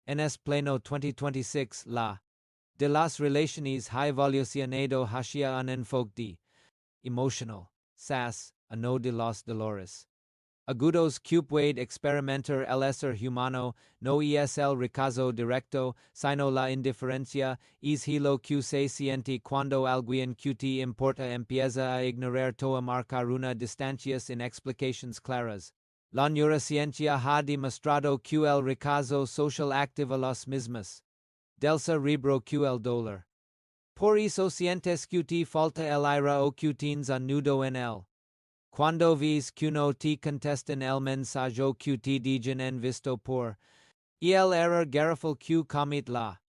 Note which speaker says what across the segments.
Speaker 1: NS Pleno 2026 La. De las relaciones ha evolucionado hacia un enfoque de emotional, SAS, a no de los dolores. Agudos cupwade experimentar el ser humano, no es el recazo directo, sino la indiferencia, es hilo que se siente cuando alguien que te importa empieza a ignorar toda marcar una distancia sin explicaciones claras. La neurociencia ha demostrado que el recazo social activa los mismos del cerebro que el dolor. Por eso sientes que te falta el aire o que tienes un nudo en él. Cuando ves que no te contestan el mensaje que te digan en visto por y el error garrafal que comete la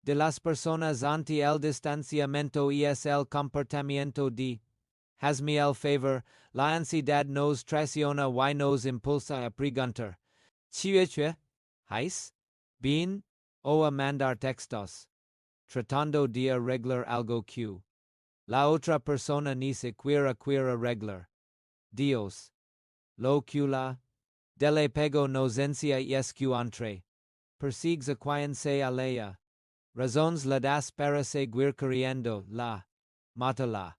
Speaker 1: de las personas ante el distanciamiento es el comportamiento de hazme el favor, la ansiedad nos traiciona y nos impulsa a preguntar ¿Chiche? ¿Hais? ¿Bien? O a mandar textos. Tratando de arreglar algo que la otra persona ni siquiera quiere arreglar. Dios. Lo que la dele pego nos encia es que entre. Persigues a quien se alea. Razones la das para seguir queriendo la. Mátala.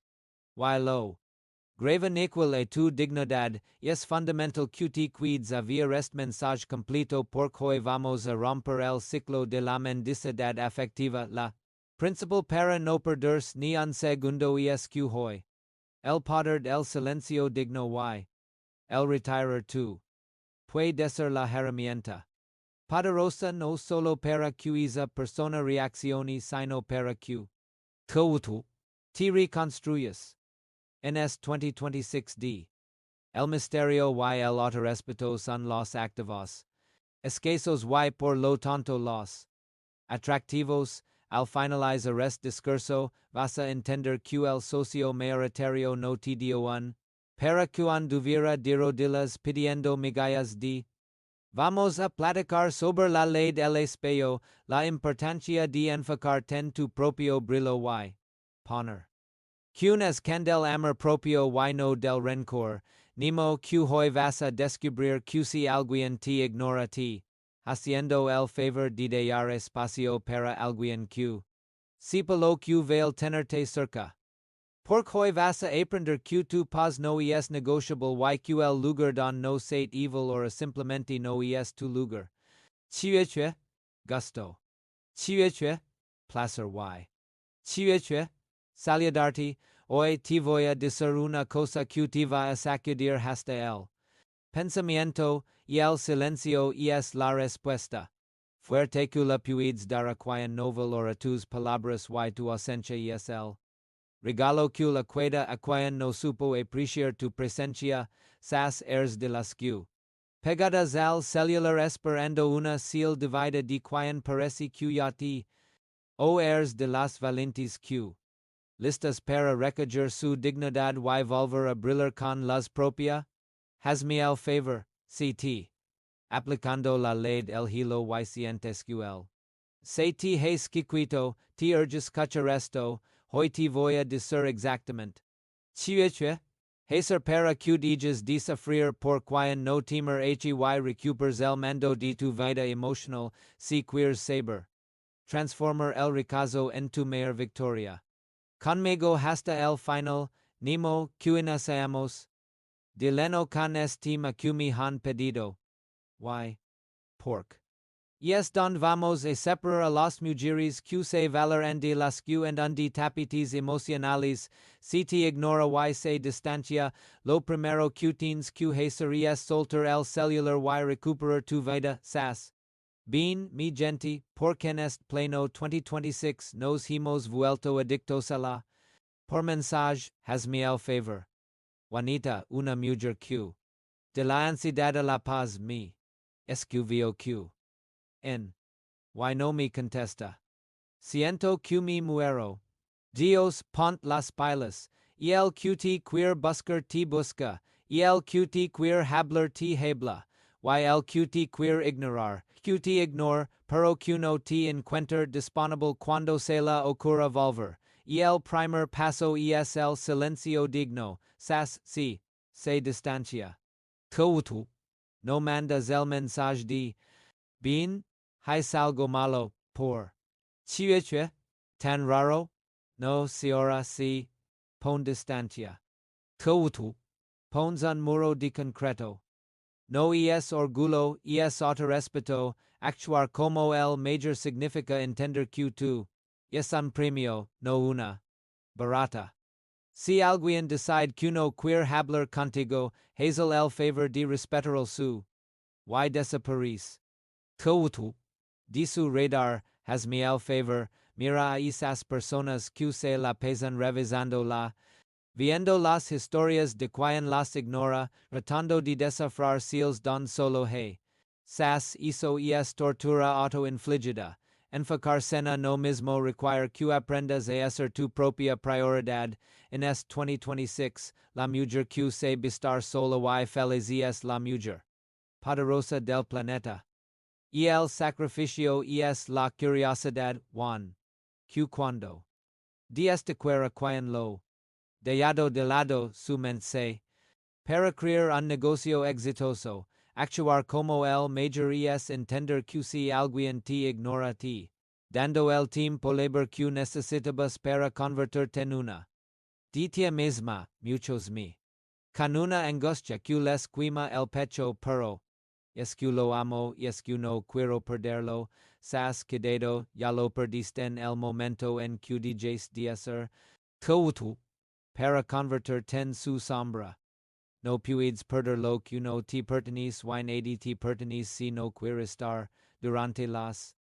Speaker 1: Y lo. Grave equal a tu dignidad, es fundamental que te cuides a ver este mensaje completo porque hoy vamos a romper el ciclo de la mendicidad afectiva la. Principal para no perderse ni un segundo es que hoy. El poder del silencio digno y. El retirar tu. Puede ser la herramienta. Poderosa no solo para que esa persona reaccione sino para que. Tú. Te reconstruyas. NS 2026D. El misterio y el autorrespeto son los activos. Escasos y por lo tanto los. Atractivos, al finalizar este discurso, vas a entender que el socio mayoritario no te dio un. Para que anduviera de rodillas pidiendo migallas de. Vamos a platicar sobre la ley del espejo, la importancia de enfocarte en tu propio brillo y. Poner. Quien es candel amor propio y no del rencor, nimo que hoy vas a descubrir que si alguien te ignora ti, haciendo el favor de dar espacio para alguien que. Sepa lo que vel tenerte cerca. Porque hoy vas a aprender que tu paz no es negociable y que el lugar don no sate evil o simplemente no es tu lugar. Chiche, gusto. Chiche, placer y. Chiche, saludarte, hoy te voy a decir una cosa que te va a sacudir hasta el pensamiento, y el silencio es la respuesta. Fuerte que la puedes dar a quien novel or a tus palabras y tu ausencia es el regalo que la queda a quien no supo apreciar tu presencia, sas ers de las que. Pegadas al celular esperando una seal divida de quien parece que ya ti. O ers de las valentes que. Listas para recoger su dignidad y volver a brillar con luz propia? Hazme el favor, CT. Aplicando la ley del hilo y sientes que el. Se te has quito, te urges cachar esto, hoy te voy a decir exactamente. Chiche, hacer para que digas desafriar por quien no temer hy recupers el mando de tu vida emotional, si queers saber. Transformer el recazo en tu mayor victoria. Conmigo hasta el final, nemo que iniciamos. Dileno con estima que me han pedido. Y. Pork. Yes don vamos a separar a las mujeres que se valoran de las que andan de tapetes emocionales, si te ignora y se distancia, lo primero que tienes que hacer es soltar el celular y recuperar tu vida, sas. Bien, mi gente, porque en este pleno 2026 nos hemos vuelto adictos a la. Por mensaje, hazme el favor. Juanita, una mujer que. De la ansiedad a la paz me. Escuvio que. En. Y no me contesta. Siento que me muero. Dios pont las pilas, y el QT queer buscar te busca, y el QT queer hablar te habla, y el QT queer ignorar, QT ignore, pero que no te encuentre disponible cuando se la ocurra volver, y el primer paso es el silencio digno, sas, si, se distancia. Tu, no mandas el mensaje de, bien, Hay algo malo, por. Chiuechue, tan raro, no si ora si, pon distancia. Teutu, pons un muro di concreto. No es orgullo, es autorrespeto, actuar como el major significa entender Q2, es un premio, no una barata. Si alguien decide que no quiere hablar contigo, hazel el favor de respetar su. Y desaparece. Teutu, de su radar, hazme el favor, mira a esas personas que se la pesan revisando la. Viendo las historias de quien las ignora, tratando de descifrar seals don solo hey. Sas hizo es tortura autoinfligida. Enfocarse no mismo require que aprendas a hacer tu propia prioridad. En este 2026, la mujer que se bistar solo y feliz es la mujer poderosa del planeta. Y el sacrificio es la curiosidad, Juan. Que cuando. De este quiera quien lo. De lado su mente. Para crear un negocio exitoso, actuar como el major es entender que si alguien te ignora ti, dando el tiempo labor que necesitabas para convertirte en una. De ti misma, muchos me. Con una angustia que les quema el pecho pero, es que lo amo y es que no quiero perderlo, sas quedado, ya lo perdiste en el momento en que dejes de hacer, tu, para convertirte en su sombra. No puedes perder lo que no te pertenece y nadie te pertenece si no quieres estar, durante las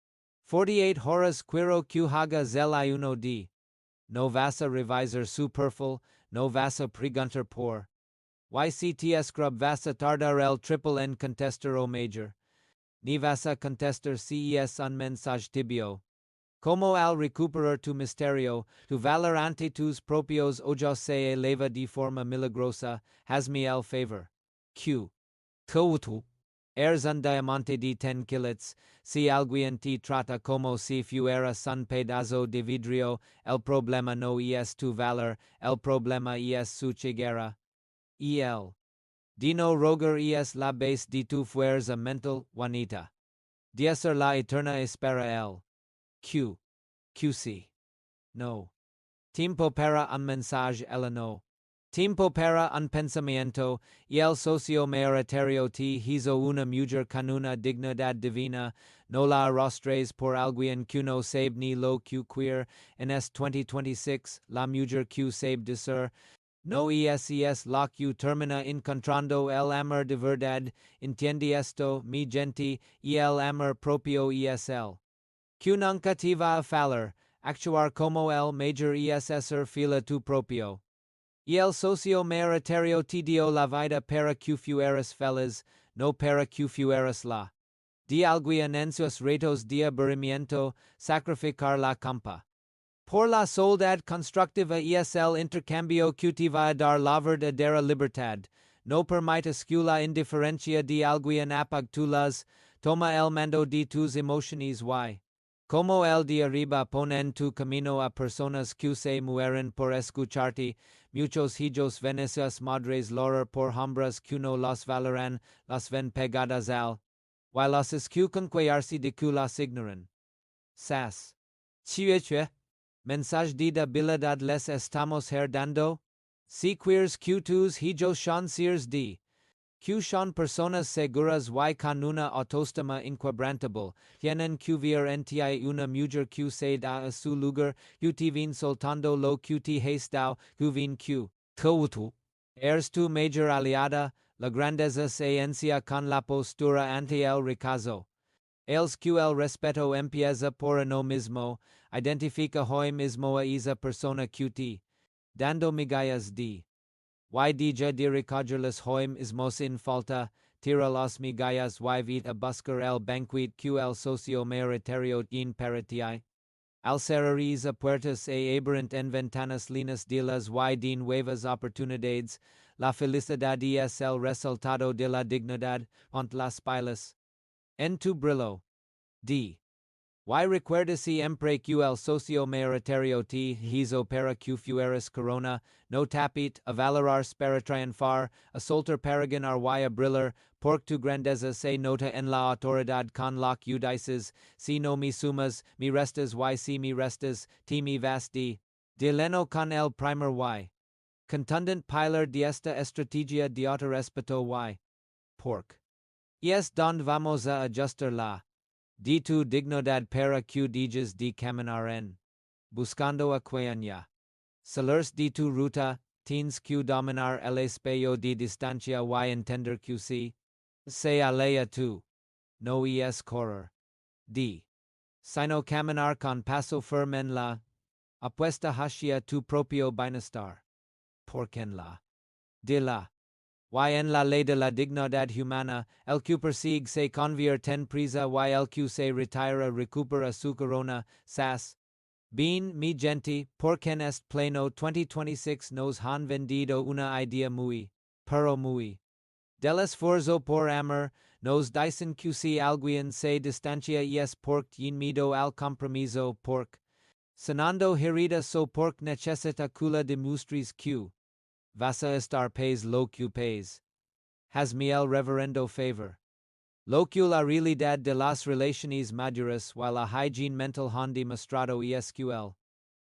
Speaker 1: 48 horas quiero que hagas el ayuno de. No vas a revisar su perfil, no vas a preguntar por. YCT scrub vas a tardar el triple en contestar o major. Ni vas a contestar si es un mensaje tibio. Como al recuperar tu misterio, tu valor ante tus propios ojos se eleva de forma milagrosa, hazme el favor. Q. Teutu. Eres un diamante de 10 kilits, si alguien te trata como si fueras un pedazo de vidrio, el problema no es tu valor, el problema es su ceguera. Y el Dino rogar es la base de tu fuerza mental, Juanita. De ser la eterna espera el Q. QC. No. Tiempo para un mensaje no. Tiempo para un pensamiento, y el socio mayoritario te hizo una mujer con una dignidad divina, no la arrastres por alguien que no sabe ni lo que queer, en este 2026, la mujer que sabe decir, no es la que termina encontrando el amor de verdad, entiende esto, mi gente, y el amor propio es el que nunca te va a fallar, actuar como el major es hacer fila tu propio. Y el socio mayoritario te dio la vida para que fueras feliz, no para que fueras la. De alguien en sus retos de aburrimiento, sacrificar la campa. Por la soledad constructiva es el intercambio que te va a dar la verdadera libertad. No permitas que la indiferencia de alguien apague tu luz, toma el mando de tus emociones y. Como el de arriba pon en tu camino a personas que se mueren por escucharte, muchos hijos venecias madres lorar por hombres que no las valoran, las ven pegadas al. Y las escuchan cuellarse de que las ignoran. Sas. Chiuechue. Mensaje de debilidad les estamos dando? Si queers Q2s hijos son seers de. Q son personas seguras y con una autoestima inquebrantable, tienen que ver en ti una mujer que se da a su lugar, que te vin soltando lo que te has dado, que vin que, tu, eres tu major aliada, la grandeza se encia con la postura ante el recazo. Els que el respeto empieza por uno mismo, identifica hoy mismo a esa persona que te, dando migallas de. Y dija de recogerlas hoy mismo sin falta, tira las migallas y vita buscar el banquet que el socio mayoritario tiene para ti. Al cerrar a puertas e aberrant en ventanas linas de las y de nuevas oportunidades, la felicidad es el resultado de la dignidad, ont las pilas. En tu brillo. D. Y recuerda siempre que el socio mayoritario te hizo para que fueras corona, no tapit, a valorar para triunfar, a soltar para ganar y a brillar, porque tu grandeza se nota en la autoridad con la que dices, si no me sumas, me restas y si me restas, te me vas de leno con el primer y. Contundent pilar de esta estrategia de autorrespeto y. Pork. Y es donde vamos a ajustar la. De tu dignidad para que digas de caminar en. Buscando aqueanya. Salers de tu ruta, tienes que dominar el espejo de distancia y entender que se alea tu. No es correr. D. Sino caminar con paso firme en la. Apuesta hacia tu propio bienestar. Porque en la. De la. Y en la ley de la dignidad humana, el que persigue se convierte en prisa y el que se retira recupera su corona, sas. Bien, mi gente, porque en este pleno 2026 nos han vendido una idea muy, pero muy. Del esfuerzo por amor, nos dicen que si alguien se distancia es porque yin miedo al compromiso porque. Sanando herida so porque necesita cula de mustris que. Vas a estar pais lo que pais. Has mi el reverendo favor. Lo que la realidad de las relaciones maduras while la hygiene mental han demostrado esql.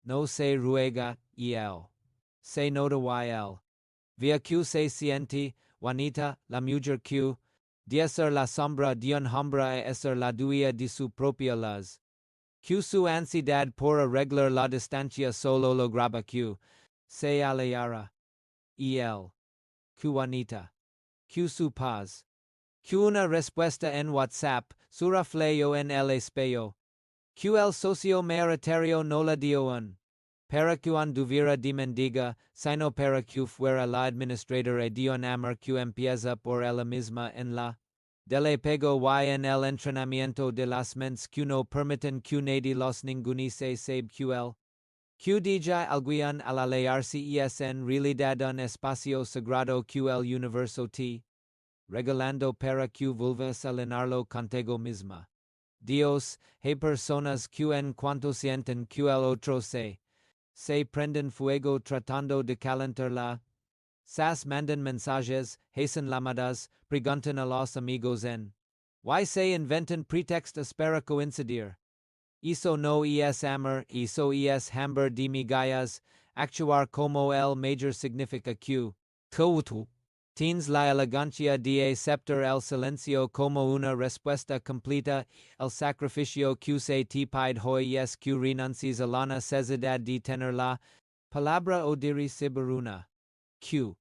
Speaker 1: No se ruega el. Se nota el. Via que se siente, Juanita, la mujer que, de ser la sombra de un hombre e ser la dueña de su propia luz. Que su ansiedad por arreglar la distancia solo lograba que, se aleara. El. Que Juanita. Que su paz. Que una respuesta en WhatsApp, su reflejo en el espejo. Que el socio mayoritario no la dio un. Para que anduviera de mendiga, sino para que fuera la administradora de un amor que empieza por ella misma en la. Del apego y en el entrenamiento de las mentes que no permiten que nadie los ningunice sab que el. Que diga alguien al alejarse es en realidad un espacio sagrado que el universo te. Regalando para que vuelvas a llenarlo contigo misma. Dios, hay personas que en cuanto sienten que el otro se prenden fuego tratando de calentarla. Sas mandan mensajes, hacen llamadas, preguntan a los amigos en. Y se inventan pretextos para coincidir. Eso no es amor, eso es hambre de migallas, actuar como el major significa que. Tienes la elegancia de aceptar el silencio como una respuesta completa, el sacrificio que se te pide hoy es que renuncies a la necesidad de tener la palabra o de recibir una. Q.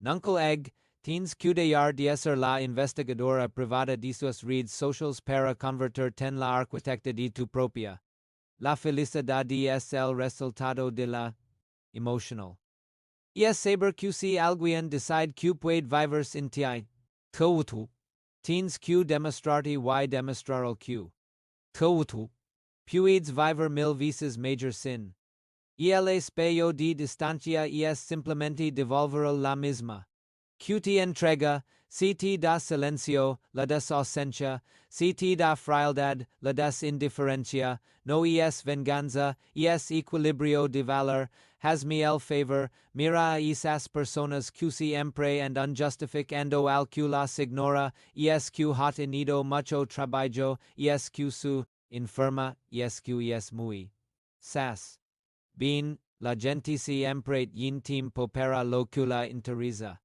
Speaker 1: Nunca tienes que dejar de ser la investigadora privada de sus redes socials para convertirte en la arquitecta de tu propia. La felicidad es el resultado de la emocional. Es saber que si alguien decide que puede vivir sin ti, tienes que demostrarte y demostrar el que. Puedes vivir mil veces major sin. Y el espejo de distancia es simplemente devolver la misma. Que te entrega, si te da silencio, la desausencia, si te da frialdad, la desindiferencia, no es venganza, es equilibrio de valor, hazme el favor, mira a esas personas que siempre and unjustificando al que las ignora, es que ha tenido mucho trabajo, es que su enferma, es que es muy sas. Bien, la gente siempre yin tiempo para lo que la interesa.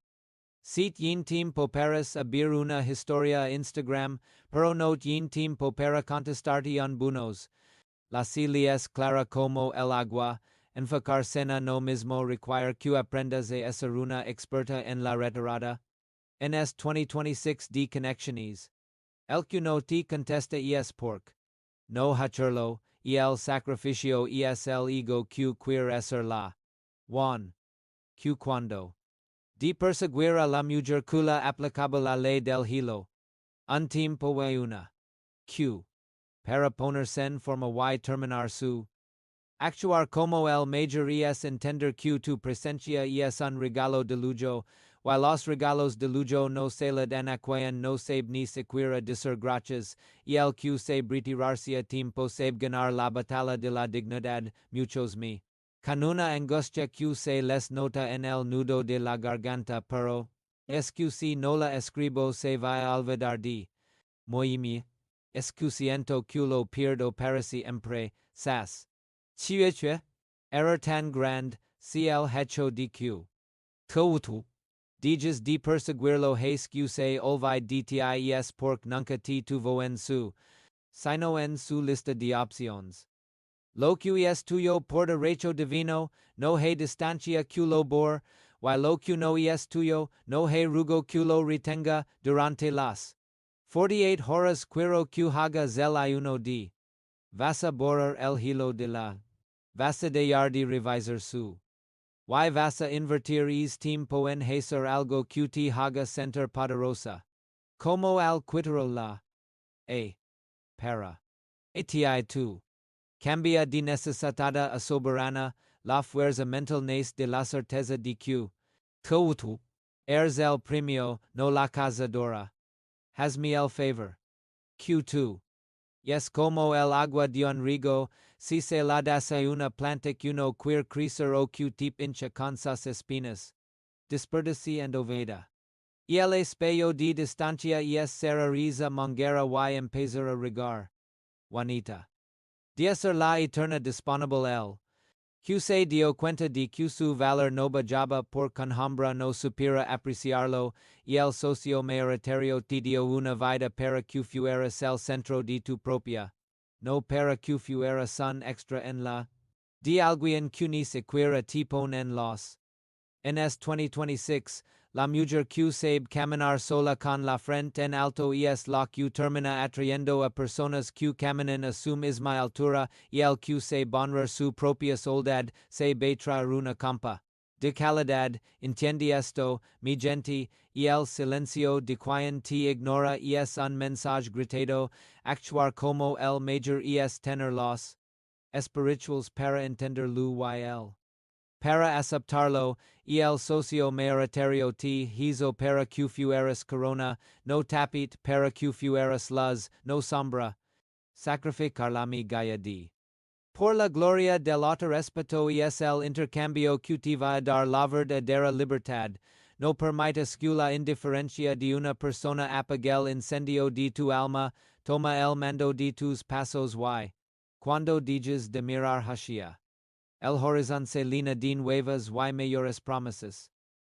Speaker 1: Si yin tiempo para abrir una historia a Instagram, pero no yin tiempo para contestarte un buenos. La Celia es clara como el agua, enfocarse en no mismo require que aprendas a ser una experta en la retirada. En 2026 de conexiones. El que no te contesta es porque no hacerlo, y el sacrificio es el ego que quiere ser la. Juan. Que cuando. De perseguir a la mujer cula aplicable la ley del hilo. Un tiempo y una. Q. Para ponerse en forma y terminar su. Actuar como el major es entender que tu presencia es un regalo de lujo, y los regalos de lujo no se le dan aquayan no sabe ni siquiera decir gracias, y el que sabe retirarse a tiempo sabe ganar la batalla de la dignidad, muchos me. Con una angustia que se les nota en el nudo de la garganta pero, es que si no la escribo se va a olvidar de moimi, es que siento que lo pierdo para siempre, sas. Chiche, error tan grande, si el hecho de que. Tuutu. Diges de perseguirlo hace que se olvide dtis porque nunca te tuvo en su, sino en su lista de opciones. Lo que es tuyo por derecho divino, no hay distancia que lo bor, y lo que no es tuyo, no hay rugo que lo retenga durante las 48 horas quiero que haga el ayuno de. Vas a borrar el hilo de la. Vas a dejar de revisar su. Y vas a invertir es tiempo en hacer algo que te haga sentir poderosa. Como al quitarlo la. Para. Ati tu. Cambia de necesitada a soberana, la fuerza mental nace de la certeza de que. Tuutu. Eres el premio, no la cazadora. Hazme el favor. Q2. Yes como el agua de un rigo, si se la das a una planta que uno quiere crecer o que tip hincha con sus espinas. Desperdici and oveda. Y el espejo de distancia es serariza mongera y empezar a regar. Juanita. De ser la eterna disponible el. Que se dio cuenta de que su valor no bajaba por conhambra no supera apreciarlo, y el socio mayoritario te dio una vida para que fueras el centro de tu propia, no para que fueras un extra en la, de alguien que ni siquiera te pone en los. En 2026, la mujer que sabe caminar sola con la frente en alto es la que termina atrayendo a personas que caminan a su misma altura y el que sabe honrar su propia soledad se betra una campa. De calidad, entiende esto, mi gente, y el silencio de quien te ignora es un mensaje gritado, actuar como el mayor es tener los espirituals para entenderlo y el. Para aceptarlo, y el socio mayoritario te hizo para que fueras corona, no tapit para que fueras luz, no sombra. Sacrificar la mi gaya di. Por la gloria del otro respeto y es el intercambio que te va a dar la verdadera libertad. No permitas que la indiferencia de una persona apague el incendio de tu alma, toma el mando de tus pasos y. Cuando diges de mirar hacia el horizonte lina din huevas y mayores promesas.